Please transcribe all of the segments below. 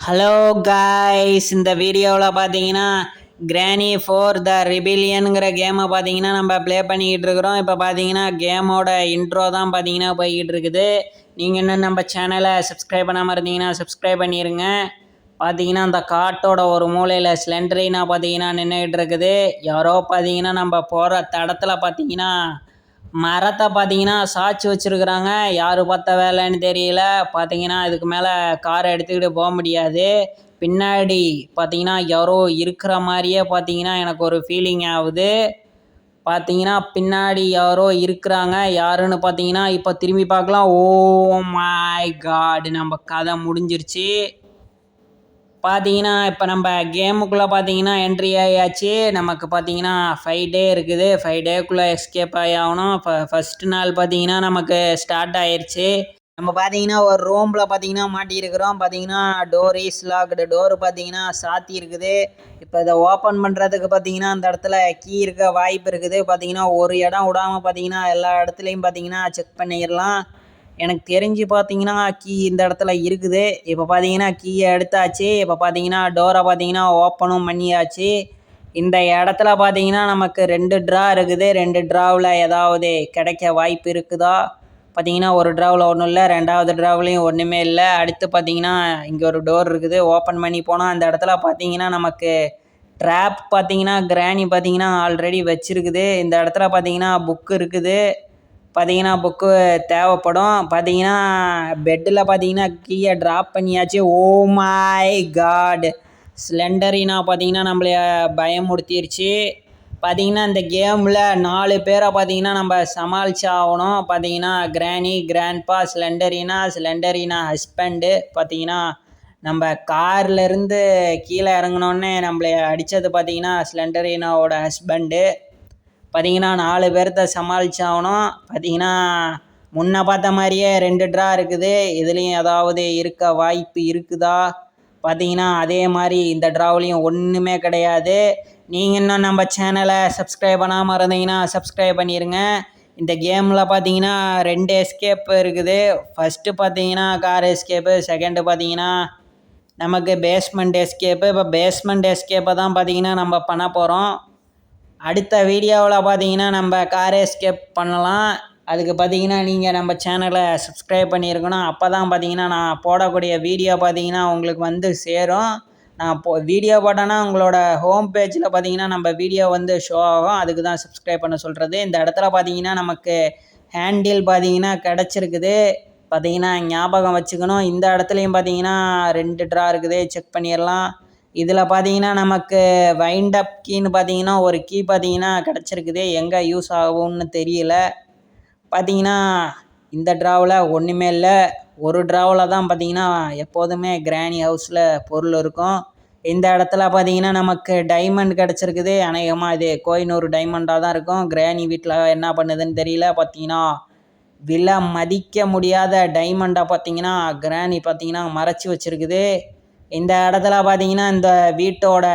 Hello guys, இந்த வீடியோவில் பார்த்தீங்கன்னா கிரானி ஃபோர் த ரிபிலியனுங்கிற கேமை பார்த்தீங்கன்னா நம்ம ப்ளே பண்ணிக்கிட்டு இருக்கிறோம். இப்போ பார்த்தீங்கன்னா கேமோட இன்ட்ரோ தான் பார்த்தீங்கன்னா போய்கிட்டு இருக்குது. நீங்கள் இன்னும் நம்ம சேனலை சப்ஸ்கிரைப் பண்ணாமல் இருந்தீங்கன்னா சப்ஸ்கிரைப் பண்ணிடுங்க. பார்த்தீங்கன்னா அந்த காட்டோட ஒரு மூலையில் ஸ்லெண்டரினா பார்த்தீங்கன்னா நின்றுக்கிட்டு இருக்குது. யாரோ பார்த்தீங்கன்னா நம்ம போகிற தடத்தில் பார்த்தீங்கன்னா மரத்தை பார்த்தீங்கன்னா சாய்ச்சி வச்சுருக்குறாங்க. யார் பார்த்த வேலைன்னு தெரியல. பார்த்தீங்கன்னா இதுக்கு மேலே காரை எடுத்துக்கிட்டு போக முடியாது. பின்னாடி பார்த்தீங்கன்னா யாரோ இருக்கிற மாதிரியே பார்த்தீங்கன்னா எனக்கு ஒரு ஃபீலிங் ஆகுது. பார்த்தீங்கன்னா பின்னாடி யாரோ இருக்கிறாங்க. யாருன்னு பார்த்தீங்கன்னா இப்போ திரும்பி பார்க்கலாம். ஓ மை காட், நம்ம கதை முடிஞ்சிருச்சு. பார்த்தீங்கன்னா இப்போ நம்ம கேமுக்குள்ளே பார்த்தீங்கன்னா என்ட்ரி ஆகியாச்சு. நமக்கு பார்த்தீங்கன்னா 5 டே இருக்குது. 5 டேக்குள்ளே எஸ்கேப் ஆகி ஆகணும். இப்போ ஃபஸ்ட்டு நாள் பார்த்தீங்கன்னா நமக்கு ஸ்டார்ட் ஆயிடுச்சு. நம்ம பார்த்தீங்கன்னா ஒரு ரூமில் பார்த்தீங்கன்னா மாட்டியிருக்கிறோம். பார்த்தீங்கன்னா டோர் இஸ் லாக்டு. டோரு பார்த்தீங்கன்னா சாத்தி இருக்குது. இப்போ இதை ஓப்பன் பண்ணுறதுக்கு பார்த்தீங்கன்னா அந்த இடத்துல கீ இருக்க வாய்ப்பு இருக்குது. பார்த்தீங்கன்னா ஒரு இடம் விடாமல் பார்த்தீங்கன்னா எல்லா இடத்துலையும் பார்த்தீங்கன்னா செக் பண்ணிடலாம். எனக்கு தெரிஞ்சு பார்த்தீங்கன்னா கீ இந்த இடத்துல இருக்குது. இப்போ பார்த்தீங்கன்னா கீயை எடுத்தாச்சு. இப்போ பார்த்தீங்கன்னா டோரை பார்த்தீங்கன்னா ஓப்பனும் பண்ணியாச்சு. இந்த இடத்துல பார்த்தீங்கன்னா நமக்கு 2 ட்ரா இருக்குது. 2 ட்ராவில் ஏதாவது கிடைக்க வாய்ப்பு இருக்குதா? பார்த்தீங்கன்னா ஒரு ட்ராவில் ஒன்றும் இல்லை, 2வது ட்ராவ்லேயும் ஒன்றுமே இல்லை. அடுத்து பார்த்தீங்கன்னா இங்கே ஒரு டோர் இருக்குது. ஓப்பன் பண்ணி போனால் அந்த இடத்துல பார்த்தீங்கன்னா நமக்கு ட்ராப் பார்த்தீங்கன்னா கிரானி பார்த்தீங்கன்னா ஆல்ரெடி வச்சுருக்குது. இந்த இடத்துல பார்த்தீங்கன்னா புக்கு இருக்குது. பார்த்தீங்கன்னா புக்கு தேவைப்படும். பார்த்தீங்கன்னா பெட்டில் பார்த்தீங்கன்னா கீயை ட்ராப் பண்ணியாச்சு. ஓ மை காட், ஸ்லெண்டரினா பார்த்தீங்கன்னா நம்மளைய பயமுறுத்திருச்சு. பார்த்தீங்கன்னா இந்த கேமில் 4 பேரை பார்த்தீங்கன்னா நம்ம சமாளிச்சு ஆகணும். பார்த்தீங்கன்னா கிரானி, கிராண்ட்பா, ஸ்லெண்டரினா ஹஸ்பண்டு. பார்த்தீங்கன்னா நம்ம கார்லேருந்து கீழே இறங்கினோடனே நம்மளை அடித்தது பார்த்தீங்கன்னா ஸ்லெண்டரினாவோட ஹஸ்பண்டு. பார்த்தீங்கன்னா 4 பேர்த்த சமாளிச்சாகணும். பார்த்தீங்கன்னா முன்ன பார்த்த மாதிரியே 2 ட்ரா இருக்குது. இதுலேயும் ஏதாவது இருக்க வாய்ப்பு இருக்குதா? பார்த்தீங்கன்னா அதே மாதிரி இந்த ட்ராவிலையும் ஒன்றுமே கிடையாது. நீங்கள் இன்னும் நம்ம சேனலை சப்ஸ்கிரைப் பண்ணாமல் இருந்தீங்கன்னா சப்ஸ்கிரைப் பண்ணிடுங்க. இந்த கேமில் பார்த்தீங்கன்னா 2 எஸ்கேப் இருக்குது. ஃபஸ்ட்டு பார்த்தீங்கன்னா கார் எஸ்கேப்பு, செகண்டு பார்த்தீங்கன்னா நமக்கு பேஸ்மெண்ட் எஸ்கேப்பு. இப்போ பேஸ்மெண்ட் எஸ்கேப்பை தான் பார்த்தீங்கன்னா நம்ம பண்ண போகிறோம். அடுத்த வீடியோவில் பார்த்தீங்கன்னா நம்ம கார் எஸ்கேப் பண்ணலாம். அதுக்கு பார்த்தீங்கன்னா நீங்கள் நம்ம சேனலை சப்ஸ்கிரைப் பண்ணியிருக்கணும். அப்போ தான் பார்த்தீங்கன்னா நான் போடக்கூடிய வீடியோ பார்த்தீங்கன்னா உங்களுக்கு வந்து சேரும். நான் வீடியோ போட்டேன்னா உங்களோட ஹோம் பேஜில் பார்த்தீங்கன்னா நம்ம வீடியோ வந்து ஷோ ஆகும். அதுக்கு தான் சப்ஸ்கிரைப் பண்ண சொல்கிறது. இந்த இடத்துல பார்த்தீங்கன்னா நமக்கு ஹேண்டில் பார்த்தீங்கன்னா கிடச்சிருக்குது. பார்த்தீங்கன்னா ஞாபகம் வச்சுக்கணும். இந்த இடத்துலையும் பார்த்தீங்கன்னா 2 ட்ரா இருக்குது. செக் பண்ணிடலாம். இதில் பார்த்தீங்கன்னா நமக்கு வைண்ட் அப் கீன்னு பார்த்தீங்கன்னா ஒரு கீ பார்த்தீங்கன்னா கிடச்சிருக்குது. எங்கே யூஸ் ஆகும்னு தெரியல. பார்த்தீங்கன்னா இந்த ட்ராவில் ஒன்றுமே இல்லை. ஒரு ட்ராவில் தான் பார்த்தீங்கன்னா எப்போதுமே கிரானி ஹவுஸில் பொருள் இருக்கும். இந்த இடத்துல பார்த்தீங்கன்னா நமக்கு டைமண்ட் கிடச்சிருக்குது. அநேகமாக இது கோயினூர் டைமண்டாக தான் இருக்கும். கிரானி வீட்டில் என்ன பண்ணுதுன்னு தெரியல. பார்த்தீங்கன்னா விலை மதிக்க முடியாத டைமண்டை பார்த்தீங்கன்னா கிரானி பார்த்தீங்கன்னா மறைச்சி வச்சுருக்குது. இந்த இடத்துல பார்த்தீங்கன்னா இந்த வீட்டோட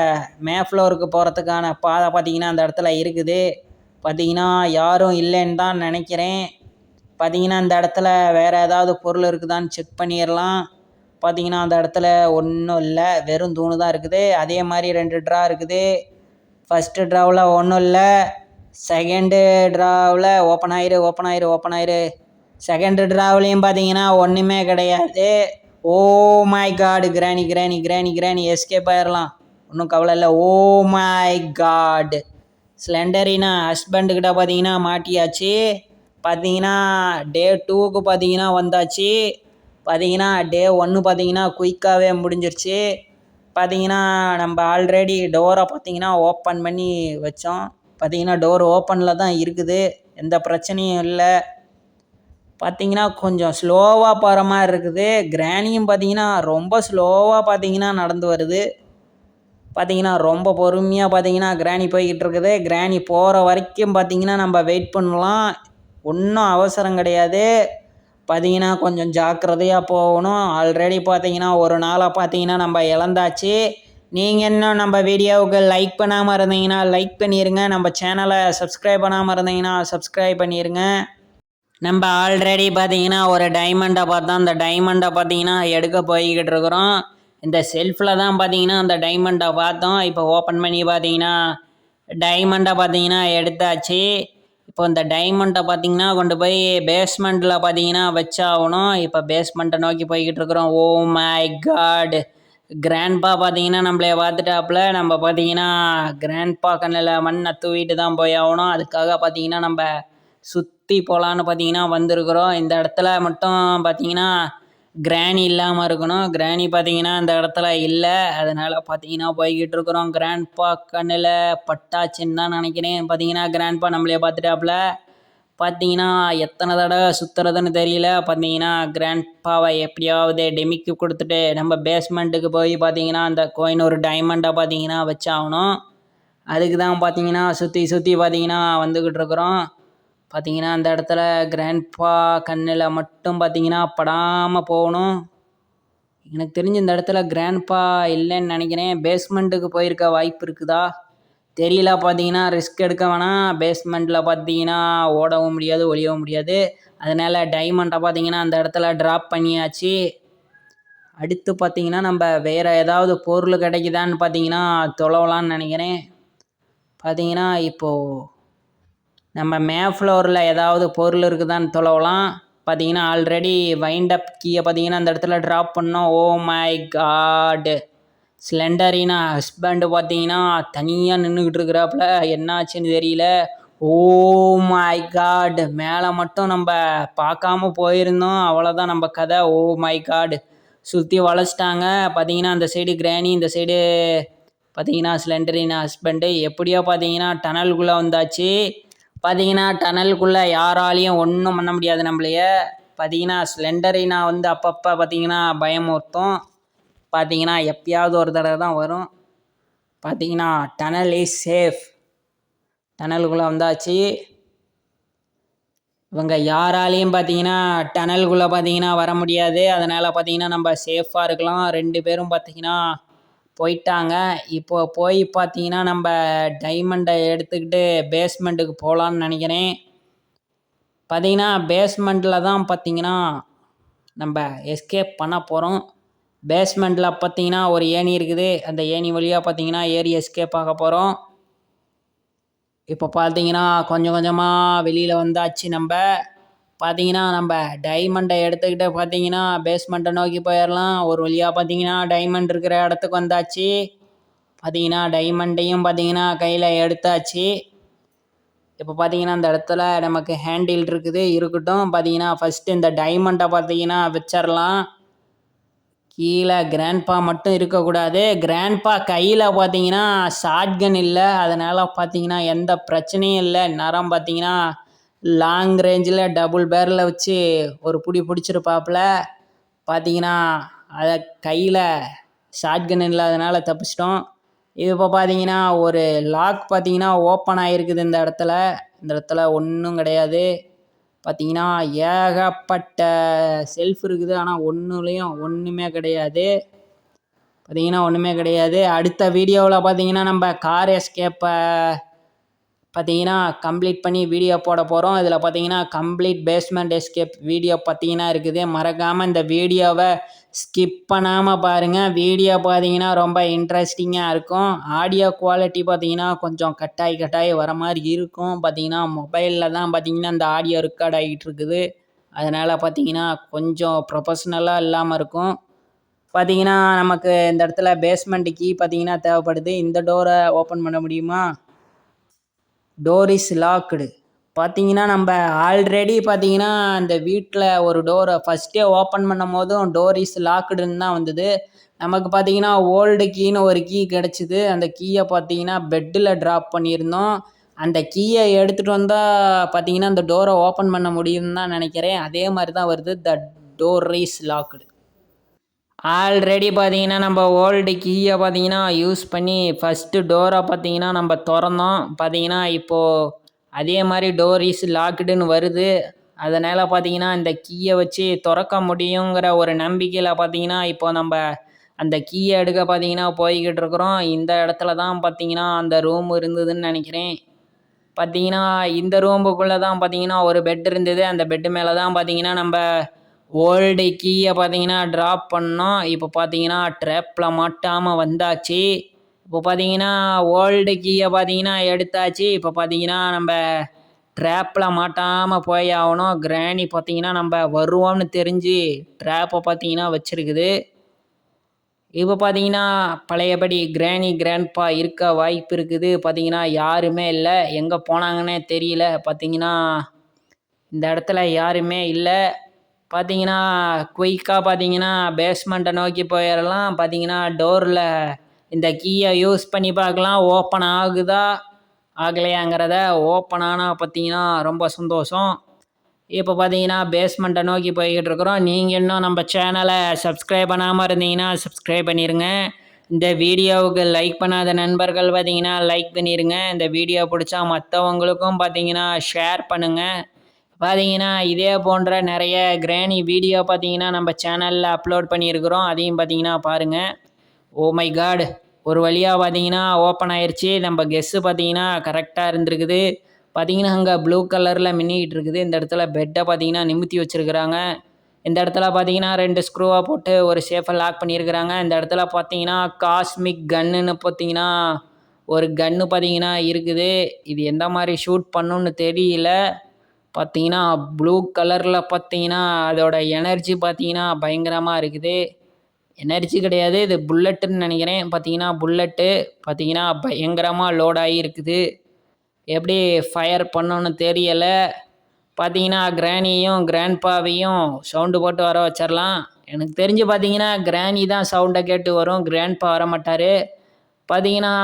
மேஃப்ளோருக்கு போகிறதுக்கான பாதை பார்த்தீங்கன்னா அந்த இடத்துல இருக்குது. பார்த்தீங்கன்னா யாரும் இல்லைன்னு தான் நினைக்கிறேன். பார்த்தீங்கன்னா இந்த இடத்துல வேறு ஏதாவது பொருள் இருக்குதான்னு செக் பண்ணிடலாம். பார்த்தீங்கன்னா அந்த இடத்துல ஒன்றும் இல்லை, வெறும் தூணு தான் இருக்குது. அதே மாதிரி 2 ட்ரா இருக்குது. ஃபஸ்ட்டு ட்ராவில் ஒன்றும் இல்லை, செகண்டு ட்ராவில் ஓப்பன் ஆயிரு. செகண்டு ட்ராவிலையும் பார்த்தீங்கன்னா ஒன்றுமே கிடையாது. Oh my god, granny escape ஆயிடலாம், ஒன்றும் கவலை இல்லை. ஓ மை காட், ஸ்லெண்டரினா ஹஸ்பண்டுக்கிட்ட பார்த்தீங்கன்னா மாட்டியாச்சு. பார்த்தீங்கன்னா டே 2க்கு பார்த்தீங்கன்னா வந்தாச்சு. பார்த்தீங்கன்னா டே 1 பார்த்தீங்கன்னா குயிக்காகவே முடிஞ்சிருச்சு. பார்த்தீங்கன்னா நம்ம ஆல்ரெடி டோரை பார்த்தீங்கன்னா ஓப்பன் பண்ணி வச்சோம். பார்த்தீங்கன்னா டோர் ஓப்பனில் தான் இருக்குது, எந்த பிரச்சனையும் இல்லை. பார்த்தீங்கன்னா கொஞ்சம் ஸ்லோவாக போகிற மாதிரி இருக்குது. கிரானியும் பார்த்தீங்கன்னா ரொம்ப ஸ்லோவாக பார்த்தீங்கன்னா நடந்து வருது. பார்த்தீங்கன்னா ரொம்ப பொறுமையாக பார்த்தீங்கன்னா கிரானி போய்கிட்டு இருக்குது. கிரானி போகிற வரைக்கும் பார்த்தீங்கன்னா நம்ம வெயிட் பண்ணலாம், ஒன்றும் அவசரம் கிடையாது. பார்த்தீங்கன்னா கொஞ்சம் ஜாக்கிரதையாக போகணும். ஆல்ரெடி பார்த்தீங்கன்னா ஒரு நாளாக பார்த்தீங்கன்னா நம்ம இழந்தாச்சு. நீங்கள் இன்னும் நம்ம வீடியோவுக்கு லைக் பண்ணாமல் இருந்தீங்கன்னா லைக் பண்ணிடுங்க. நம்ம சேனலை சப்ஸ்கிரைப் பண்ணாமல் இருந்தீங்கன்னா சப்ஸ்கிரைப் பண்ணிடுங்க. நம்ம ஆல்ரெடி பார்த்தீங்கன்னா ஒரு டைமண்டை பார்த்தோம். அந்த டைமண்டை பார்த்தீங்கன்னா எடுக்க போய்கிட்டு இருக்கிறோம். இந்த செல்ஃபில் தான் பார்த்தீங்கன்னா அந்த டைமண்டை பார்த்தோம். இப்போ ஓப்பன் பண்ணி பார்த்தீங்கன்னா டைமண்டை பார்த்தீங்கன்னா எடுத்தாச்சு. இப்போ இந்த டைமண்டை பார்த்தீங்கன்னா கொண்டு போய் பேஸ்மெண்ட்டில் பார்த்தீங்கன்னா வச்சாகணும். இப்போ பேஸ்மெண்ட்டை நோக்கி போய்கிட்டு இருக்கிறோம். ஓ மை காட்! கிராண்ட்பா பார்த்தீங்கன்னா நம்மளே பார்த்துட்டாப்புல. நம்ம பார்த்தீங்கன்னா கிராண்ட்பா கண்ணில் மண்ணை தூவிட்டு தான் போய் ஆகணும். அதுக்காக பார்த்தீங்கன்னா நம்ம சுற்றி போகலான்னு பார்த்தீங்கன்னா வந்திருக்கிறோம். இந்த இடத்துல மட்டும் பார்த்தீங்கன்னா கிராணி இல்லாமல் இருக்கணும். கிராணி பார்த்தீங்கன்னா இந்த இடத்துல இல்லை. அதனால் பார்த்தீங்கன்னா போய்கிட்டு இருக்கிறோம். கிராண்ட்பா கண்ணில் பட்டாச்சுன்னு தான் நினைக்கிறேன். பார்த்தீங்கன்னா கிராண்ட்பா நம்மளே பார்த்துட்டாப்புல. பார்த்தீங்கன்னா எத்தனை தடவை சுற்றுறதுன்னு தெரியல. பார்த்தீங்கன்னா கிராண்ட்பாவை எப்படியாவது டெமிக்கு கொடுத்துட்டு நம்ம பேஸ்மெண்ட்டுக்கு போய் பார்த்தீங்கன்னா அந்த கோயின் ஒரு டைமண்டை பார்த்தீங்கன்னா வச்சாகணும். அதுக்கு தான் பார்த்தீங்கன்னா சுற்றி சுற்றி பார்த்தீங்கன்னா வந்துக்கிட்டு இருக்கிறோம். பார்த்தீங்கன்னா அந்த இடத்துல கிராண்ட்பா கண்ணில் மட்டும் பார்த்தீங்கன்னா படாமல் போகணும். எனக்கு தெரிஞ்சு இந்த இடத்துல கிராண்ட்பா இல்லைன்னு நினைக்கிறேன். பேஸ்மெண்ட்டுக்கு போயிருக்க வாய்ப்பு இருக்குதா தெரியல. பார்த்தீங்கன்னா ரிஸ்க் எடுக்க வேணாம். பேஸ்மெண்ட்டில் பார்த்தீங்கன்னா ஓடவும் முடியாது, ஒளியவும் முடியாது. அதனால் டைமண்டை பார்த்தீங்கன்னா அந்த இடத்துல ட்ராப் பண்ணியாச்சு. அடுத்து பார்த்தீங்கன்னா நம்ம வேறு ஏதாவது பொருள் கிடைக்குதான்னு பார்த்தீங்கன்னா தொலைவலான்னு நினைக்கிறேன். பார்த்தீங்கன்னா இப்போது நம்ம மேஃப்ளோரில் ஏதாவது பொருள் இருக்குதான்னு தொலைவலாம். பார்த்தீங்கன்னா ஆல்ரெடி வைண்ட் அப் கீயை பார்த்தீங்கன்னா அந்த இடத்துல ட்ராப் பண்ணோம். Oh my god! ஸ்லெண்டரினா ஹஸ்பண்டு பார்த்தீங்கன்னா தனியாக நின்றுக்கிட்டு இருக்கிறாப்புல. என்ன ஆச்சுன்னு தெரியல. Oh my god! மேலே மட்டும் நம்ம பார்க்காம போயிருந்தோம், அவ்வளோதான் நம்ம கதை. Oh my god! சுற்றி வளைச்சிட்டாங்க. பார்த்தீங்கன்னா அந்த சைடு கிராணி, இந்த சைடு பார்த்தீங்கன்னா ஸ்லெண்டரினா ஹஸ்பண்டு. எப்படியோ பார்த்தீங்கன்னா டனலுக்குள்ளே வந்தாச்சு. பார்த்தீங்கன்னா டனலுக்குள்ளே யாராலையும் ஒன்றும் பண்ண முடியாது நம்மளையே. பார்த்தீங்கன்னா ஸ்லெண்டரினா வந்து அப்பப்போ பார்த்தீங்கன்னா பயமுறுத்தும். பார்த்தீங்கன்னா எப்பயாவது ஒரு தடவை தான் வரும். பார்த்தீங்கன்னா டனல் இஸ் சேஃப். டனலுக்குள்ளே வந்தாச்சு. இவங்க யாராலையும் பார்த்தீங்கன்னா டனலுக்குள்ளே பார்த்தீங்கன்னா வர முடியாது. அதனால் பார்த்தீங்கன்னா நம்ம சேஃபாக இருக்கலாம். 2 பேரும் பார்த்தீங்கன்னா போயிட்டாங்க. இப்போ போய் பார்த்தீங்கன்னா நம்ம டைமண்டை எடுத்துக்கிட்டு பேஸ்மெண்ட்டுக்கு போகலான்னு நினைக்கிறேன். பார்த்தீங்கன்னா பேஸ்மெண்ட்டில் தான் பார்த்தீங்கன்னா நம்ம எஸ்கேப் பண்ண போகிறோம். பேஸ்மெண்ட்டில் பார்த்தீங்கன்னா ஒரு ஏணி இருக்குது. அந்த ஏணி வழியாக பார்த்தீங்கன்னா ஏறி எஸ்கேப் ஆக போகிறோம். இப்போ பார்த்தீங்கன்னா கொஞ்சம் கொஞ்சமாக வெளியில் வந்தாச்சு. நம்ம பார்த்தீங்கன்னா நம்ம டைமண்டை எடுத்துக்கிட்டு பார்த்தீங்கன்னா பேஸ்மெண்ட்டை நோக்கி போயிடலாம். ஒரு வழியாக பார்த்தீங்கன்னா டைமண்ட் இருக்கிற இடத்துக்கு வந்தாச்சு. பார்த்தீங்கன்னா டைமண்டையும் பார்த்தீங்கன்னா கையில் எடுத்தாச்சு. இப்போ பார்த்தீங்கன்னா அந்த இடத்துல நமக்கு ஹேண்டில் இருக்குது, இருக்கட்டும். பார்த்தீங்கன்னா ஃபஸ்ட்டு இந்த டைமண்டை பார்த்தீங்கன்னா வச்சிடலாம். கீழே கிராண்ட்பா மட்டும் இருக்கக்கூடாது. கிராண்ட்பா கையில் பார்த்தீங்கன்னா ஷாட்கன் இல்லை. அதனால் பார்த்தீங்கன்னா எந்த பிரச்சனையும் இல்லை. நேரம் பார்த்தீங்கன்னா லாங் ரேஞ்சில் டபுள் பேரில் வச்சு ஒரு புடி பிடிச்சிருப்பாப்புல. பார்த்தீங்கன்னா அதை கையில் ஷாட்கன் இல்லாதனால தப்பிச்சிட்டோம். இது இப்போ பார்த்தீங்கன்னா ஒரு லாக் பார்த்தீங்கன்னா ஓப்பன் ஆகிருக்குது இந்த இடத்துல. இந்த இடத்துல ஒன்றும் கிடையாது. பார்த்தீங்கன்னா ஏகப்பட்ட செல்ஃப் இருக்குது. ஆனால் ஒன்றுமே கிடையாது. பார்த்தீங்கன்னா ஒன்றுமே கிடையாது. அடுத்த வீடியோவில் பார்த்தீங்கன்னா நம்ம கார் எஸ்கேப்பை பார்த்தீங்கன்னா கம்ப்ளீட் பண்ணி வீடியோ போட போகிறோம். இதில் பார்த்தீங்கன்னா கம்ப்ளீட் பேஸ்மெண்ட் எஸ்கேப் வீடியோ பார்த்தீங்கன்னா இருக்குது. மறக்காமல் இந்த வீடியோவை ஸ்கிப் பண்ணாமல் பாருங்கள். வீடியோ பார்த்தீங்கன்னா ரொம்ப இன்ட்ரெஸ்டிங்காக இருக்கும். ஆடியோ குவாலிட்டி பார்த்தீங்கன்னா கொஞ்சம் கட்டாயி வர மாதிரி இருக்கும். பார்த்தீங்கன்னா மொபைலில் தான் பார்த்தீங்கன்னா இந்த ஆடியோ ரெக்கார்ட் ஆகிட்டு இருக்குது. அதனால் பார்த்தீங்கன்னா கொஞ்சம் ப்ரொஃபஷ்னலாக இல்லாமல் இருக்கும். பார்த்தீங்கன்னா நமக்கு இந்த இடத்துல பேஸ்மெண்ட் கீ பார்த்தீங்கன்னா தேவைப்படுது. இந்த டோரை ஓப்பன் பண்ண முடியுமா? Door is logged. பார்த்தீங்கன்னா நம்ம ஆல்ரெடி பார்த்தீங்கன்னா அந்த வீட்டில் ஒரு டோரை ஃபஸ்ட்டே ஓப்பன் பண்ணும் போதும் டோர் இஸ் லாக்டுன்னு தான் வந்தது. நமக்கு பார்த்தீங்கன்னா ஓல்டு கீன்னு ஒரு கீ கிடச்சிது. அந்த கீயை பார்த்தீங்கன்னா பெட்டில் ட்ராப் பண்ணியிருந்தோம். அந்த கீயை எடுத்துகிட்டு வந்தால் பார்த்தீங்கன்னா அந்த டோரை ஓப்பன் பண்ண முடியும்னு தான் நினைக்கிறேன். அதே மாதிரி தான் வருது. The door is logged. Already பார்த்தீங்கன்னா நம்ம ஓல்டு கீயை பார்த்தீங்கன்னா யூஸ் பண்ணி ஃபஸ்ட்டு டோரை பார்த்தீங்கன்னா நம்ம திறந்தோம். பார்த்தீங்கன்னா இப்போது அதே மாதிரி டோர் இஸ் லாக்டுன்னு வருது. அதனால் பார்த்தீங்கன்னா இந்த கீயை வச்சு திறக்க முடியுங்கிற ஒரு நம்பிக்கையில் பார்த்தீங்கன்னா இப்போ நம்ம அந்த கீயை எடுக்க பார்த்தீங்கன்னா போய்கிட்டு இருக்கிறோம். இந்த இடத்துல தான் பார்த்தீங்கன்னா அந்த ரூம் இருந்ததுன்னு நினைக்கிறேன். பார்த்தீங்கன்னா இந்த ரூமுக்குள்ளே தான் பார்த்தீங்கன்னா ஒரு பெட் இருந்தது. அந்த பெட்டு மேலே தான் பார்த்தீங்கன்னா நம்ம ஓல்டு கீயை பார்த்தீங்கன்னா ட்ராப் பண்ணோம். இப்போ பார்த்தீங்கன்னா ட்ராப்பில் மாட்டாமல் வந்தாச்சு. இப்போ பார்த்தீங்கன்னா ஓல்டு கீயை பார்த்தீங்கன்னா எடுத்தாச்சு. இப்போ பார்த்தீங்கன்னா நம்ம ட்ராப்பில் மாட்டாமல் போய் ஆகணும். கிராணி பார்த்தீங்கன்னா நம்ம வருவோம்னு தெரிஞ்சு ட்ராப்பை பார்த்தீங்கன்னா வச்சுருக்குது. இப்போ பார்த்தீங்கன்னா பழையபடி கிராண்ட்பா இருக்க வாய்ப்பு இருக்குது. பார்த்தீங்கன்னா யாருமே இல்லை, எங்கே போனாங்கன்னே தெரியல. பார்த்தீங்கன்னா இந்த இடத்துல யாருமே இல்லை. பார்த்தீங்கன்னா குயிக்காக பார்த்தீங்கன்னா பேஸ்மெண்ட்டை நோக்கி போயிடலாம். பார்த்தீங்கன்னா டோரில் இந்த கீயை யூஸ் பண்ணி பார்க்கலாம், ஓப்பன் ஆகுதா ஆகலையாங்கிறத. ஓப்பன் ஆனால் பார்த்தீங்கன்னா ரொம்ப சந்தோஷம். இப்போ பார்த்தீங்கன்னா பேஸ்மெண்ட்டை நோக்கி போய்கிட்டு இருக்கிறோம். நீங்கள் இன்னும் நம்ம சேனலை சப்ஸ்கிரைப் பண்ணாமல் இருந்தீங்கன்னா சப்ஸ்கிரைப் பண்ணிடுங்க. இந்த வீடியோவுக்கு லைக் பண்ணாத நண்பர்கள் பார்த்தீங்கன்னா லைக் பண்ணிடுங்க. இந்த வீடியோ பிடிச்சா மற்றவங்களுக்கும் பார்த்தீங்கன்னா ஷேர் பண்ணுங்கள். பார்த்தீங்கன்னா இதே போன்ற நிறைய கிராணி வீடியோ பார்த்தீங்கன்னா நம்ம சேனலில் அப்லோட் பண்ணியிருக்கிறோம். அதையும் பார்த்தீங்கன்னா பாருங்கள். ஓ மை காட், ஒரு வழியாக பார்த்தீங்கன்னா ஓப்பன் ஆயிடுச்சு. நம்ம கெஸ்ஸு பார்த்தீங்கன்னா கரெக்டாக இருந்திருக்குது. பார்த்தீங்கன்னா அங்கே ப்ளூ கலரில் மின்னிக்கிட்டு இருக்குது. இந்த இடத்துல பெட்டை பார்த்தீங்கன்னா நிமித்தி வச்சுருக்குறாங்க. இந்த இடத்துல பார்த்தீங்கன்னா 2 ஸ்க்ரூவாக போட்டு ஒரு சேஃபை லாக் பண்ணியிருக்கிறாங்க. இந்த இடத்துல பார்த்தீங்கன்னா காஸ்மிக் கன்னுன்னு பார்த்தீங்கன்னா ஒரு கன்று பார்த்தீங்கன்னா இருக்குது. இது எந்த மாதிரி ஷூட் பண்ணுன்னு தெரியல. பார்த்தீங்கன்னா ப்ளூ கலரில் பார்த்தீங்கன்னா அதோட எனர்ஜி பார்த்தீங்கன்னா பயங்கரமாக இருக்குது. எனர்ஜி கிடையாது, இது புல்லட்டுன்னு நினைக்கிறேன். பார்த்தீங்கன்னா புல்லட்டு பார்த்தீங்கன்னா பயங்கரமாக லோடாகி இருக்குது. எப்படி ஃபயர் பண்ணணும்னு தெரியலை. பார்த்தீங்கன்னா கிராணியும் கிராண்ட்பாவையும் சவுண்டு போட்டு வர வச்சிடலாம். எனக்கு தெரிஞ்சு பார்த்தீங்கன்னா கிராணி தான் சவுண்டை கேட்டு வரும், கிராண்ட்பா வர மாட்டார். பார்த்தீங்கன்னா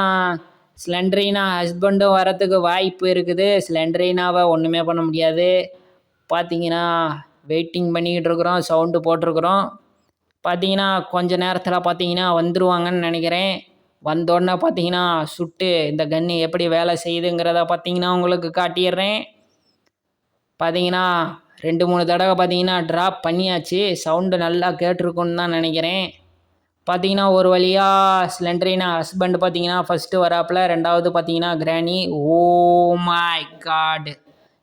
ஸ்லெண்ட்ரினா ஹஸ்பண்டும் வரத்துக்கு வாய்ப்பு இருக்குது. ஸ்லெண்ட்ரினாவை ஒன்றுமே பண்ண முடியாது. பார்த்தீங்கன்னா வெயிட்டிங் பண்ணிக்கிட்டு இருக்கிறோம், சவுண்டு போட்டிருக்குறோம். பார்த்தீங்கன்னா கொஞ்ச நேரத்தில் பார்த்தீங்கன்னா வந்துடுவாங்கன்னு நினைக்கிறேன். வந்தோடனே பார்த்தீங்கன்னா சுட்டு இந்த கன்று எப்படி வேலை செய்யுதுங்கிறத பார்த்தீங்கன்னா உங்களுக்கு காட்டிடுறேன். பார்த்தீங்கன்னா 2-3 தடவை பார்த்தீங்கன்னா ட்ராப் பண்ணியாச்சு. சவுண்டு நல்லா கேட்டிருக்குன்னு தான் நினைக்கிறேன். பார்த்தீங்கன்னா ஒரு வழியாக ஸ்லெண்ட்ரினா ஹஸ்பண்ட் பார்த்தீங்கன்னா ஃபஸ்ட்டு வராப்பில், 2வது பார்த்தீங்கன்னா கிராணி. ஓ மை காட்,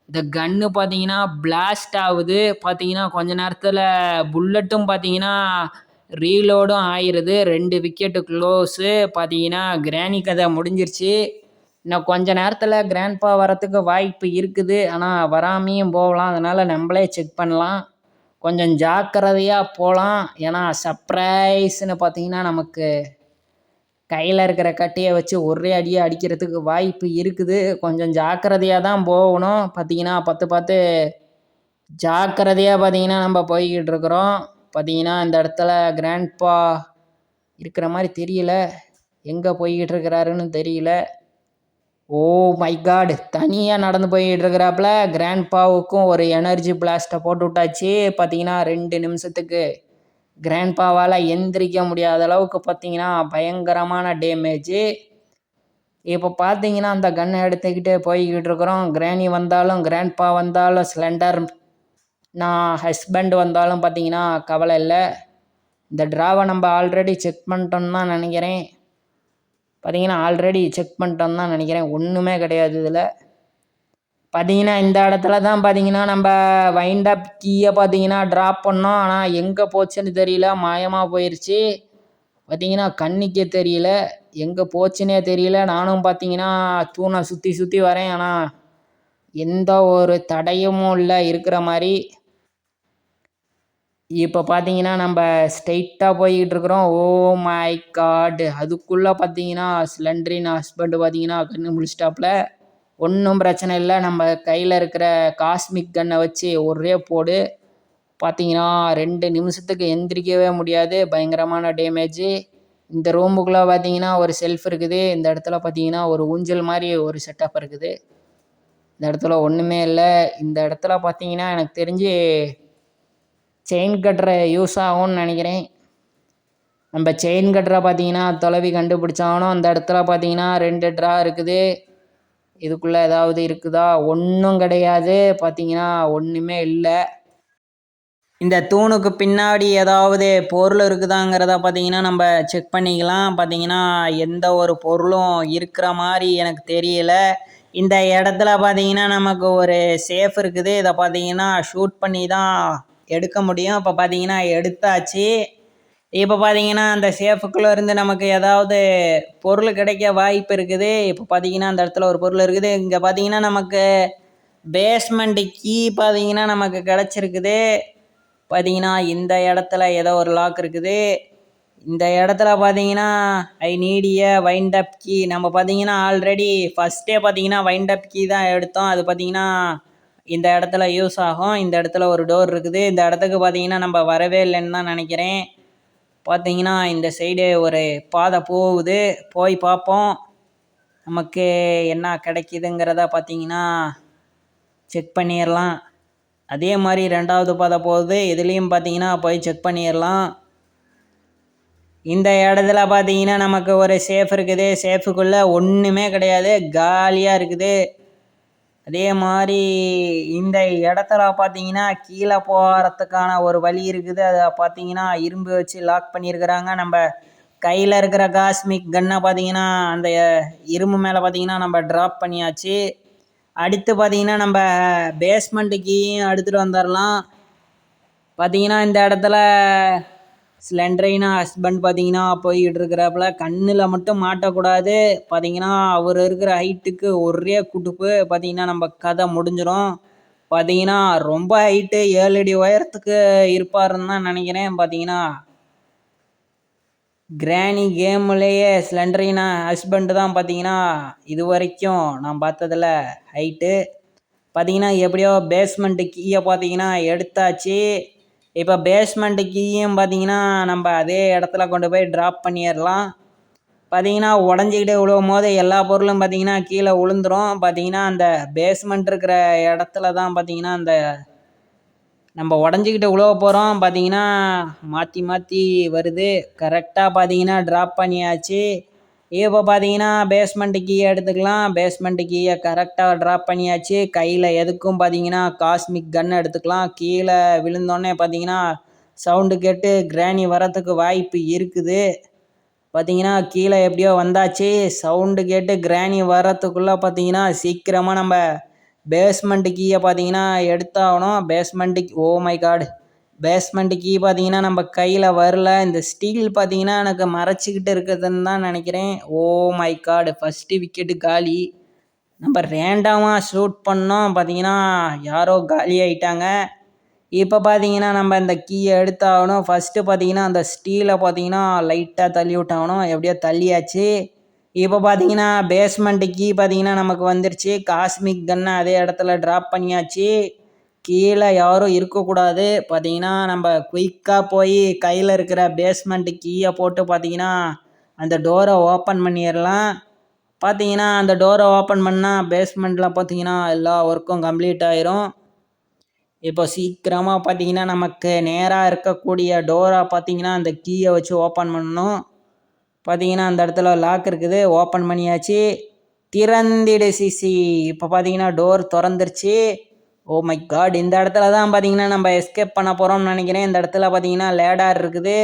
இந்த கன்று பார்த்தீங்கன்னா பிளாஸ்ட் ஆகுது. பார்த்தீங்கன்னா கொஞ்ச நேரத்தில் புல்லட்டும் பார்த்தீங்கன்னா ரீலோடும் ஆயிடுது. 2 விக்கெட்டு க்ளோஸு. பார்த்தீங்கன்னா கிராணி கதை முடிஞ்சிருச்சு. இன்னும் கொஞ்ச நேரத்தில் கிராண்ட்பா வரத்துக்கு வாய்ப்பு இருக்குது, ஆனால் வராமையும் போகலாம். அதனால் நம்மளே செக் பண்ணலாம், கொஞ்சம் ஜாக்கிரதையாக போகலாம். ஏன்னா சர்ப்ரைஸ்னு பார்த்தீங்கன்னா நமக்கு கையில் இருக்கிற கட்டையை வச்சு ஒரே அடியாக அடிக்கிறதுக்கு வாய்ப்பு இருக்குது. கொஞ்சம் ஜாக்கிரதையாக தான் போகணும். பார்த்தீங்கன்னா பார்த்து ஜாக்கிரதையாக பார்த்தீங்கன்னா நம்ம போய்கிட்டு இருக்கிறோம். பார்த்தீங்கன்னா இந்த இடத்துல கிராண்ட்பா இருக்கிற மாதிரி தெரியல, எங்கே போய்கிட்டு இருக்கிறாருன்னு தெரியல. ஓ மை காட், தனியாக நடந்து போய்கிட்டு இருக்கிறாப்புல. கிராண்ட்பாவுக்கும் ஒரு எனர்ஜி பிளாஸ்ட்டை போட்டு விட்டாச்சு. பார்த்தீங்கன்னா 2 நிமிஷத்துக்கு கிராண்ட்பாவால் எந்திரிக்க முடியாத அளவுக்கு பார்த்தீங்கன்னா பயங்கரமான டேமேஜு. இப்போ பார்த்தீங்கன்னா அந்த கன்னை எடுத்துக்கிட்டே போய்கிட்டு இருக்கிறோம். கிராணி வந்தாலும் கிராண்ட்பா வந்தாலும் ஸ்லெண்டர் நான் ஹஸ்பண்ட் வந்தாலும் பார்த்தீங்கன்னா கவலை இல்லை. இந்த ட்ராவை நம்ம ஆல்ரெடி செக் பண்ணிட்டோன்னு தான் நினைக்கிறேன். பார்த்தீங்கன்னா ஆல்ரெடி செக் பண்ணிட்டோன்னு தான் நினைக்கிறேன். ஒன்றுமே கிடையாது இதில். பார்த்தீங்கன்னா இந்த இடத்துல தான் பார்த்தீங்கன்னா நம்ம வைண்ட் அப் கீயை பார்த்தீங்கன்னா ட்ராப் பண்ணோம். ஆனால் எங்கே போச்சுன்னு தெரியல, மாயமாக போயிடுச்சு. பார்த்தீங்கன்னா கண்ணுக்கே தெரியல, எங்கே போச்சுன்னே தெரியல. நானும் பார்த்தீங்கன்னா தூணை சுற்றி வரேன், ஆனால் எந்த ஒரு தடையும் இல்லை இருக்கிற மாதிரி. இப்போ பார்த்தீங்கன்னா நம்ம ஸ்ட்ரெயிட்டாக போய்கிட்டு இருக்கிறோம். ஓ மை காட், அதுக்குள்ளே பார்த்தீங்கன்னா ஸ்லெண்ட்ரின் ஹஸ்பண்ட் பார்த்தீங்கன்னா கண்ணு முடிச்சிட்டாப்புல. ஒன்றும் பிரச்சனை இல்லை, நம்ம கையில் இருக்கிற காஸ்மிக் கன்னை வச்சு ஒரே போடு. பார்த்தீங்கன்னா 2 நிமிஷத்துக்கு எந்திரிக்கவே முடியாது, பயங்கரமான டேமேஜு. இந்த ரூமுக்குள்ளே பார்த்தீங்கன்னா ஒரு செல்ஃப் இருக்குது. இந்த இடத்துல பார்த்தீங்கன்னா ஒரு ஊஞ்சல் மாதிரி ஒரு செட்டப் இருக்குது. இந்த இடத்துல ஒன்றுமே இல்லை. இந்த இடத்துல பார்த்தீங்கன்னா எனக்கு தெரிஞ்சு செயின் கட்டுற யூஸ் ஆகும்னு நினைக்கிறேன். நம்ம செயின் கட்டுற பார்த்தீங்கன்னா தொலைவி கண்டுபிடிச்சாகணும். அந்த இடத்துல பார்த்தீங்கன்னா 2 ட்ரா இருக்குது. இதுக்குள்ளே ஏதாவது இருக்குதா? ஒன்றும் கிடையாது. பார்த்தீங்கன்னா ஒன்றுமே இல்லை. இந்த தூணுக்கு பின்னாடி ஏதாவது பொருள் இருக்குதாங்கிறத பார்த்தீங்கன்னா நம்ம செக் பண்ணிக்கலாம். பார்த்தீங்கன்னா எந்த ஒரு பொருளும் இருக்கிற மாதிரி எனக்கு தெரியல. இந்த இடத்துல பார்த்தீங்கன்னா நமக்கு ஒரு சேஃப் இருக்குது. இதை பார்த்தீங்கன்னா ஷூட் பண்ணி தான் எடுக்க முடியும். இப்போ பார்த்தீங்கன்னா எடுத்தாச்சு. இப்போ பார்த்தீங்கன்னா அந்த சேஃபுக்குள்ளே இருந்து நமக்கு ஏதாவது பொருள் கிடைக்க வாய்ப்பு இருக்குது. இப்போ பார்த்தீங்கன்னா அந்த இடத்துல ஒரு பொருள் இருக்குது. இங்கே பார்த்தீங்கன்னா நமக்கு பேஸ்மெண்ட் கீ பார்த்தீங்கன்னா நமக்கு கிடச்சிருக்குது. பார்த்தீங்கன்னா இந்த இடத்துல ஏதோ ஒரு லாக் இருக்குது. இந்த இடத்துல பார்த்தீங்கன்னா I need a wind up key. நம்ம பார்த்தீங்கன்னா ஆல்ரெடி ஃபஸ்ட்டே பார்த்தீங்கன்னா வைண்ட் அப் கீ தான் எடுத்தோம். அது பார்த்தீங்கன்னா இந்த இடத்துல யூஸ் ஆகும். இந்த இடத்துல ஒரு டோர் இருக்குது. இந்த இடத்துக்கு பார்த்தீங்கன்னா நம்ம வரவே இல்லைன்னு தான் நினைக்கிறேன். பார்த்தீங்கன்னா இந்த சைடு ஒரு பாதை போகுது. போய் பார்ப்போம். நமக்கு என்ன கிடைக்குதுங்கிறத பார்த்தீங்கன்னா செக் பண்ணிடலாம். அதே மாதிரி 2வது பாதை போகுது. இதுலேயும் பார்த்தீங்கன்னா போய் செக் பண்ணிடலாம். இந்த இடத்துல பார்த்தீங்கன்னா நமக்கு ஒரு சேஃப் இருக்குது. சேஃபுக்குள்ளே ஒன்றுமே கிடையாது, காலியாக இருக்குது. அதே மாதிரி இந்த இடத்துல பார்த்தீங்கன்னா கீழே போகிறதுக்கான ஒரு வழி இருக்குது. அதை பார்த்தீங்கன்னா இரும்பு வச்சு லாக் பண்ணியிருக்கிறாங்க. நம்ம கையில் இருக்கிற காஸ்மிக் கன்னை பார்த்தீங்கன்னா அந்த இரும்பு மேலே பார்த்தீங்கன்னா நம்ம ட்ராப் பண்ணியாச்சு. அடுத்து பார்த்தீங்கன்னா நம்ம பேஸ்மெண்ட்டுக்கையும் எடுத்துகிட்டு வந்துடலாம். பார்த்தீங்கன்னா இந்த இடத்துல ஸ்லெண்டரினா ஹஸ்பண்ட் பார்த்தீங்கன்னா போய்கிட்டு இருக்கிறாப்புல. கண்ணில் மட்டும் மாட்டக்கூடாது. பார்த்தீங்கன்னா அவர் இருக்கிற ஹைட்டுக்கு ஒரே குடுப்பு. பார்த்தீங்கன்னா நம்ம கதை முடிஞ்சிடும். பார்த்தீங்கன்னா ரொம்ப ஹைட்டு 7 அடி உயரத்துக்கு இருப்பாருன்னு தான் நினைக்கிறேன். பார்த்தீங்கன்னா கிராணி கேம்லேயே ஸ்லெண்டரினா ஹஸ்பண்ட் தான் பார்த்தீங்கன்னா இது வரைக்கும் நான் பார்த்ததில் ஹைட்டு. பார்த்தீங்கன்னா எப்படியோ பேஸ்மெண்ட்டு கீயை பார்த்தீங்கன்னா எடுத்தாச்சு. இப்போ பேஸ்மெண்ட்டு கீயும் பார்த்தீங்கன்னா நம்ம அதே இடத்துல கொண்டு போய் ட்ராப் பண்ணிடலாம். பார்த்தீங்கன்னா உடஞ்சிக்கிட்டே விழுவும் போது எல்லா பொருளும் பார்த்தீங்கன்னா கீழே விழுந்துடும். பார்த்தீங்கன்னா அந்த பேஸ்மெண்ட் இருக்கிற இடத்துல தான் பார்த்தீங்கன்னா அந்த நம்ம உடஞ்சிக்கிட்டு விழுவ போகிறோம். பார்த்தீங்கன்னா மாற்றி மாற்றி வருது. கரெக்டாக பார்த்தீங்கன்னா ட்ராப் பண்ணியாச்சு. இப்போ பார்த்தீங்கன்னா பேஸ்மெண்ட்டு கீயை எடுத்துக்கலாம். பேஸ்மெண்ட்டு கீயை கரெக்டாக ட்ராப் பண்ணியாச்சு. கையில் எதுக்கும் பார்த்தீங்கன்னா காஸ்மிக் கன் எடுத்துக்கலாம். கீழே விழுந்தோடனே பார்த்தீங்கன்னா சவுண்டு கேட்டு கிராணி வரத்துக்கு வாய்ப்பு இருக்குது. பார்த்தீங்கன்னா கீழே எப்படியோ வந்தாச்சு. சவுண்டு கேட்டு கிராணி வரத்துக்குள்ளே பார்த்தீங்கன்னா சீக்கிரமாக நம்ம பேஸ்மெண்ட்டு கீயை பார்த்தீங்கன்னா எடுத்தாகணும். Basement oh my god, basement key பார்த்தீங்கன்னா நம்ம கையில் வரல. இந்த ஸ்டீல் பார்த்தீங்கன்னா எனக்கு மறைச்சிக்கிட்டு இருக்குதுன்னு தான் நினைக்கிறேன். Oh my God, first wicket காலி. நம்ம ரேண்டமாக ஷூட் பண்ணோம். பார்த்தீங்கன்னா யாரோ காலி ஆகிட்டாங்க. இப்போ பார்த்தீங்கன்னா நம்ம இந்த கீயை எடுத்தாகணும். ஃபஸ்ட்டு பார்த்தீங்கன்னா அந்த ஸ்டீலை பார்த்தீங்கன்னா லைட்டாக தள்ளி விட்டாகணும். எப்படியோ தள்ளியாச்சு. இப்போ பார்த்தீங்கன்னா பேஸ்மெண்ட் கீ பார்த்தீங்கன்னா நமக்கு வந்துருச்சு. காஸ்மிக் கன்னை அதே இடத்துல ட்ராப் பண்ணியாச்சு. கீழே யாரும் இருக்கக்கூடாது. பார்த்தீங்கன்னா நம்ம குயிக்காக போய் கையில் இருக்கிற பேஸ்மெண்ட்டு கீயை போட்டு பார்த்தீங்கன்னா அந்த டோரை ஓப்பன் பண்ணிடலாம். பார்த்தீங்கன்னா அந்த டோரை ஓப்பன் பண்ணால் பேஸ்மெண்ட்டில் பார்த்தீங்கன்னா எல்லா ஒர்க்கும் கம்ப்ளீட் ஆயிரும். இப்போ சீக்கிரமாக பார்த்தீங்கன்னா நமக்கு நேராக இருக்கக்கூடிய டோரை பார்த்தீங்கன்னா அந்த கீயை வச்சு ஓப்பன் பண்ணணும். பார்த்தீங்கன்னா அந்த இடத்துல லாக் இருக்குது. ஓப்பன் பண்ணியாச்சு. திறந்திடு சிசி. இப்போ பார்த்தீங்கன்னா டோர் திறந்துருச்சு. ஓ மை காட், இந்த இடத்துல தான் பார்த்தீங்கன்னா நம்ம எஸ்கேப் பண்ண போகிறோம்னு நினைக்கிறேன். இந்த இடத்துல பார்த்தீங்கன்னா லேடார் இருக்குது.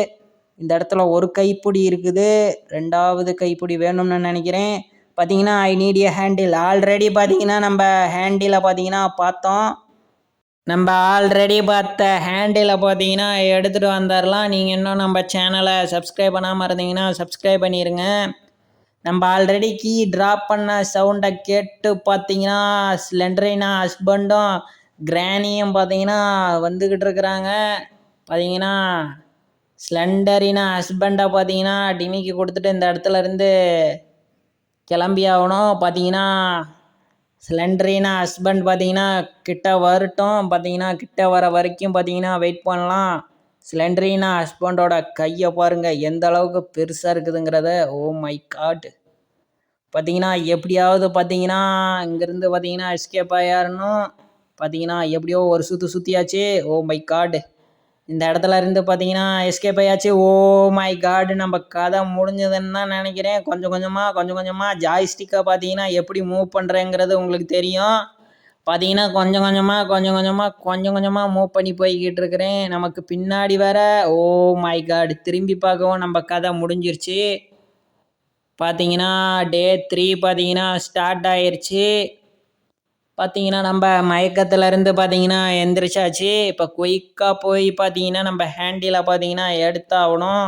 இந்த இடத்துல ஒரு கைப்பிடி இருக்குது. 2வது கைப்பிடி வேணும்னு நினைக்கிறேன். பார்த்தீங்கன்னா I need a handle. Already பார்த்தீங்கன்னா நம்ம ஹேண்டிலை பார்த்தீங்கன்னா பார்த்தோம். நம்ம ஆல்ரெடி பார்த்த ஹேண்டிலை பார்த்தீங்கன்னா எடுத்துகிட்டு வந்துடலாம். நீங்கள் இன்னும் நம்ம சேனலை சப்ஸ்கிரைப் பண்ணாமல் இருந்தீங்கன்னா சப்ஸ்கிரைப் பண்ணிடுங்க. நம்ம ஆல்ரெடி கீ ட்ராப் பண்ண சவுண்டை கேட்டு பார்த்தீங்கன்னா ஸ்லெண்டரினா ஹஸ்பண்டும் கிராணியும் பார்த்தீங்கன்னா வந்துக்கிட்டு இருக்கிறாங்க. பார்த்தீங்கன்னா ஸ்லெண்டரினா ஹஸ்பண்டை பார்த்தீங்கன்னா டிமிக்கி கொடுத்துட்டு இந்த இடத்துல இருந்து கிளம்பி ஆகணும். பார்த்தீங்கன்னா ஸ்லெண்டரினா ஹஸ்பண்ட் பார்த்தீங்கன்னா கிட்ட வரட்டும். பார்த்தீங்கன்னா கிட்ட வர வரைக்கும் பார்த்தீங்கன்னா வெயிட் பண்ணலாம். ஸ்லெண்டரினா ஹஸ்பண்டோட கையை பாருங்கள் எந்த அளவுக்கு பெருசாக இருக்குதுங்கிறத. ஓ மை காட், பார்த்தீங்கன்னா எப்படியாவது பார்த்தீங்கன்னா இங்கேருந்து பார்த்தீங்கன்னா எஸ்கேப் ஆயாரணும். பார்த்தீங்கன்னா எப்படியோ ஒரு சுற்றியாச்சு. ஓ மை காட், இந்த இடத்துல இருந்து பார்த்தீங்கன்னா எஸ்கேப் ஆயாச்சு. ஓ மை காடு, நம்ம கதை முடிஞ்சதுன்னு தான் நினைக்கிறேன். கொஞ்சம் கொஞ்சமாக ஜாய்ஸ்டிக்கை பார்த்தீங்கன்னா எப்படி மூவ் பண்ணுறேங்கிறது உங்களுக்கு தெரியும். பார்த்தீங்கன்னா கொஞ்சம் கொஞ்சமாக மூவ் பண்ணி போய்கிட்டு இருக்கிறேன். நமக்கு பின்னாடி வேற ஓ மை காடு திரும்பி பார்க்கவும் நம்ம கதை முடிஞ்சிருச்சு. பார்த்தீங்கன்னா டே 3 பார்த்தீங்கன்னா ஸ்டார்ட் ஆயிடுச்சு. பார்த்தீங்கன்னா நம்ம மயக்கத்துலேருந்து பார்த்தீங்கன்னா எந்திரிச்சாச்சு. இப்போ குயிக்காக போய் பார்த்தீங்கன்னா நம்ம ஹேண்டிலை பார்த்தீங்கன்னா எடுத்தாகணும்.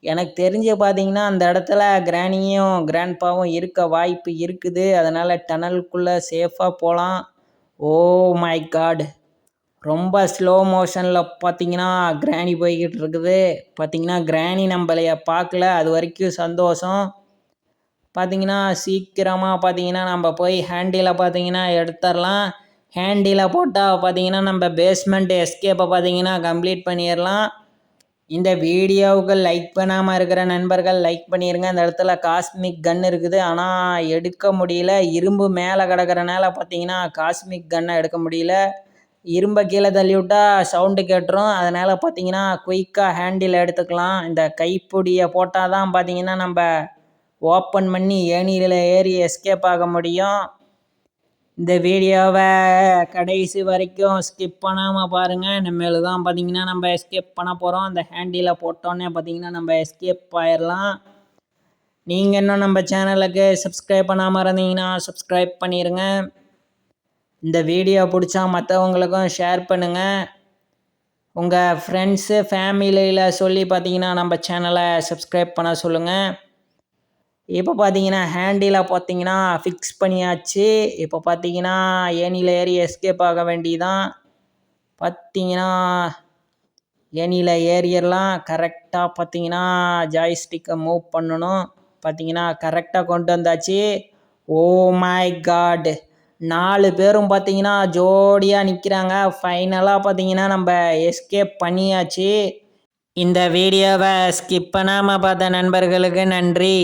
எனக்கு தெரிஞ்சு பார்த்தீங்கன்னா அந்த இடத்துல கிராணியும் கிராண்ட்பாவும் இருக்க வாய்ப்பு இருக்குது. அதனால் டனலுக்குள்ளே சேஃபாக போகலாம். Oh my God! ரொம்ப ஸ்லோ மோஷனில் பார்த்தீங்கன்னா கிராணி போய்கிட்டு இருக்குது. பார்த்தீங்கன்னா கிராணி நம்மளைய பார்க்கல, அது வரைக்கும் சந்தோஷம். பார்த்தீங்கன்னா சீக்கிரமாக பார்த்தீங்கன்னா நம்ம போய் ஹேண்டிலை பார்த்தீங்கன்னா எடுத்துடலாம். ஹேண்டிலை போட்டால் பார்த்தீங்கன்னா நம்ம பேஸ்மெண்ட் எஸ்கேப்பை பார்த்தீங்கன்னா கம்ப்ளீட் பண்ணிடலாம். இந்த வீடியோவுக்கு லைக் பண்ணாமல் இருக்கிற நண்பர்கள் லைக் பண்ணிடுங்க. அந்த இடத்துல காஸ்மிக் கன் இருக்குது, ஆனால் எடுக்க முடியல. இரும்பு மேலே கிடக்கிறனால பார்த்தீங்கன்னா காஸ்மிக் கன்னை எடுக்க முடியல. இரும்பை கீழே தள்ளி விட்டா சவுண்டு கேட்டுரும். அதனால் பார்த்தீங்கன்னா குயிக்காக ஹேண்டில் எடுத்துக்கலாம். இந்த கைப்பிடியை போட்டால் தான் பார்த்தீங்கன்னா நம்ம ஓப்பன் பண்ணி ஏணியில் ஏறி எஸ்கேப் ஆக முடியும். இந்த வீடியோவை கடைசி வரைக்கும் ஸ்கிப் பண்ணாமல் பாருங்கள். இனிமேல் தான் பார்த்தீங்கன்னா நம்ம எஸ்கேப் பண்ண போகிறோம். அந்த ஹேண்டிலை போட்டோன்னே பார்த்தீங்கன்னா நம்ம எஸ்கேப் ஆயிடலாம். நீங்கள் இன்னும் நம்ம சேனலுக்கு சப்ஸ்கிரைப் பண்ணாமல் இருந்தீங்கன்னா சப்ஸ்கிரைப் பண்ணிடுங்க. இந்த வீடியோ பிடிச்சா மற்றவங்களுக்கும் ஷேர் பண்ணுங்கள். உங்கள் ஃப்ரெண்ட்ஸு ஃபேமிலியில் சொல்லி பார்த்தீங்கன்னா நம்ம சேனலை சப்ஸ்கிரைப் பண்ண சொல்லுங்கள். இப்போ பார்த்தீங்கன்னா ஹேண்டிலை பார்த்தீங்கன்னா ஃபிக்ஸ் பண்ணியாச்சு. இப்போ பார்த்தீங்கன்னா ஏணியில் ஏறி எஸ்கேப் ஆக வேண்டியதான். பார்த்தீங்கன்னா ஏணியில் ஏறிடலாம். கரெக்டாக பார்த்தீங்கன்னா ஜாய்ஸ்டிக்கை மூவ் பண்ணணும். பார்த்தீங்கன்னா கரெக்டாக கொண்டு வந்தாச்சு. ஓ மை காட்! 4 பேரும் பார்த்தீங்கன்னா ஜோடியாக நிற்கிறாங்க. ஃபைனலாக பார்த்தீங்கன்னா நம்ம எஸ்கேப் பண்ணியாச்சு. இந்த வீடியோவை ஸ்கிப் பண்ணாமல் பார்த்த நண்பர்களுக்கு நன்றி.